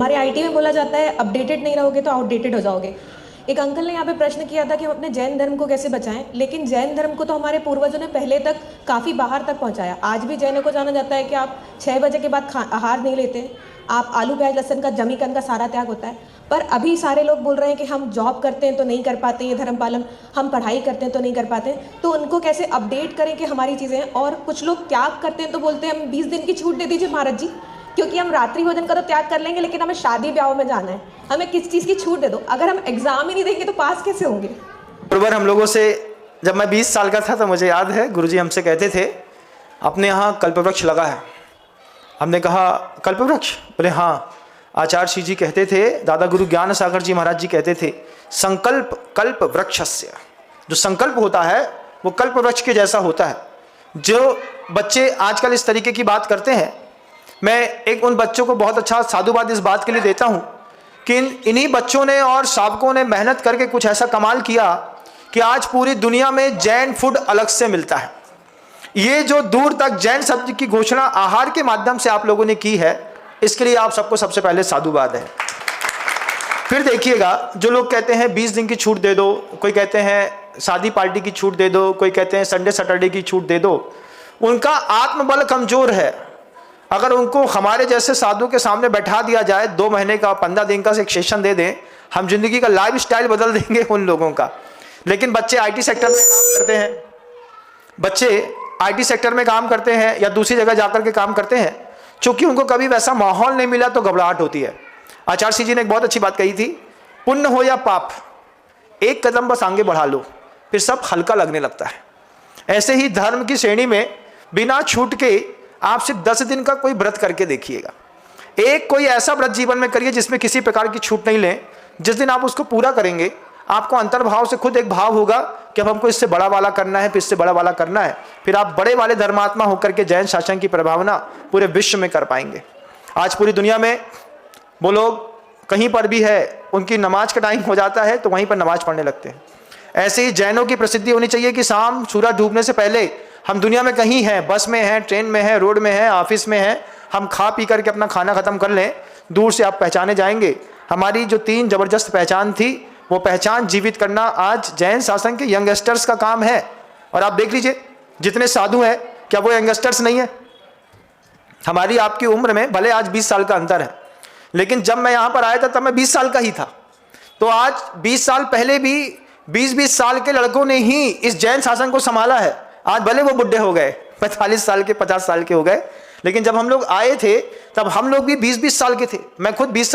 हमारे आईटी में बोला जाता है अपडेटेड नहीं रहोगे तो आउटडेटेड हो जाओगे। एक अंकल ने यहाँ पे प्रश्न किया था कि हम अपने जैन धर्म को कैसे बचाएं, लेकिन जैन धर्म को तो हमारे पूर्वजों ने पहले तक काफ़ी बाहर तक पहुँचाया। आज भी जैनों को जाना जाता है कि आप 6 बजे के बाद आहार नहीं लेते, आप आलू प्याज लहसुन का जमीकन का सारा त्याग होता है। पर अभी सारे लोग बोल रहे हैं कि हम जॉब करते हैं तो नहीं कर पाते ये धर्म पालन, हम पढ़ाई करते हैं तो नहीं कर पाते, तो उनको कैसे अपडेट करें कि हमारी चीज़ें हैं। और कुछ लोग त्याग करते हैं तो बोलते हैं हम 20 दिन की छूट दे दीजिए महाराज जी, क्योंकि हम रात्रि भोजन का तो त्याग कर लेंगे लेकिन हमें शादी ब्याह में जाना है, हमें किस चीज़ की छूट दे दो। अगर हम एग्जाम ही नहीं देंगे तो पास कैसे होंगे। बराबर हम लोगों से, जब मैं 20 साल का था तो मुझे याद है गुरुजी हमसे कहते थे अपने यहाँ कल्पवृक्ष लगा है। हमने कहा कल्पवृक्ष? बोले हाँ। आचार्य श्री जी कहते थे, दादा गुरु ज्ञान सागर जी महाराज जी कहते थे, संकल्प कल्प वृक्षस्य। जो संकल्प होता है वो कल्प वृक्ष के जैसा होता है। जो बच्चे आजकल इस तरीके की बात करते हैं, मैं एक उन बच्चों को बहुत अच्छा साधुवाद इस बात के लिए देता हूँ कि इन्हीं बच्चों ने और सावकों ने मेहनत करके कुछ ऐसा कमाल किया कि आज पूरी दुनिया में जैन फूड अलग से मिलता है। ये जो दूर तक जैन शब्द की घोषणा आहार के माध्यम से आप लोगों ने की है, इसके लिए आप सबको सबसे पहले साधुवाद है। फिर देखिएगा, जो लोग कहते हैं 20 दिन की छूट दे दो, कोई कहते हैं शादी पार्टी की छूट दे दो, कोई कहते हैं संडे सैटरडे की छूट दे दो, उनका आत्मबल कमजोर है। अगर उनको हमारे जैसे साधु के सामने बैठा दिया जाए, 2 महीने का 15 दिन का एक सेशन दे दें, हम जिंदगी का लाइफ स्टाइल बदल देंगे उन लोगों का। लेकिन बच्चे आईटी सेक्टर में काम करते हैं, बच्चे आईटी सेक्टर में काम करते हैं या दूसरी जगह जाकर के काम करते हैं, चूंकि उनको कभी वैसा माहौल नहीं मिला तो घबराहट होती है। आचार्य श्री जी ने एक बहुत अच्छी बात कही थी, पुण्य हो या पाप, एक कदम बस आगे बढ़ा लो, फिर सब हल्का लगने लगता है। ऐसे ही धर्म की श्रेणी में बिना छूट के आप सिर्फ 10 दिन का कोई व्रत करके देखिएगा। एक कोई ऐसा व्रत जीवन में करिए जिसमें किसी प्रकार की छूट नहीं लें। जिस दिन आप उसको पूरा करेंगे, आपको अंतर्भाव से खुद एक भाव होगा कि अब हमको इससे बड़ा वाला करना है, फिर इससे बड़ा वाला करना है। फिर आप बड़े वाले धर्मात्मा होकर के जैन शासन की प्रभावना पूरे विश्व में कर पाएंगे। आज पूरी दुनिया में वो लोग कहीं पर भी है, उनकी नमाज का टाइम हो जाता है तो वहीं पर नमाज पढ़ने लगते हैं। ऐसे ही जैनों की प्रसिद्धि होनी चाहिए कि शाम सूरज डूबने से पहले हम दुनिया में कहीं हैं, बस में हैं, ट्रेन में हैं, रोड में हैं, ऑफिस में हैं, हम खा पी करके अपना खाना खत्म कर लें, दूर से आप पहचाने जाएंगे। हमारी जो 3 जबरदस्त पहचान थी, वो पहचान जीवित करना आज जैन शासन के यंगस्टर्स का काम है। और आप देख लीजिए जितने साधु हैं, क्या वो यंगस्टर्स नहीं है? हमारी आपकी उम्र में भले आज 20 साल का अंतर है, लेकिन जब मैं यहाँ पर आया था तब मैं 20 साल का ही था। तो आज 20 साल पहले भी 20-20 साल के लड़कों ने ही इस जैन शासन को संभाला है। आज भले वो बुढ़े हो गए, 45 साल के 50 साल के हो गए, लेकिन जब हम लोग आए थे तब हम लोग भी 20-20 साल के थे। मैं खुद 20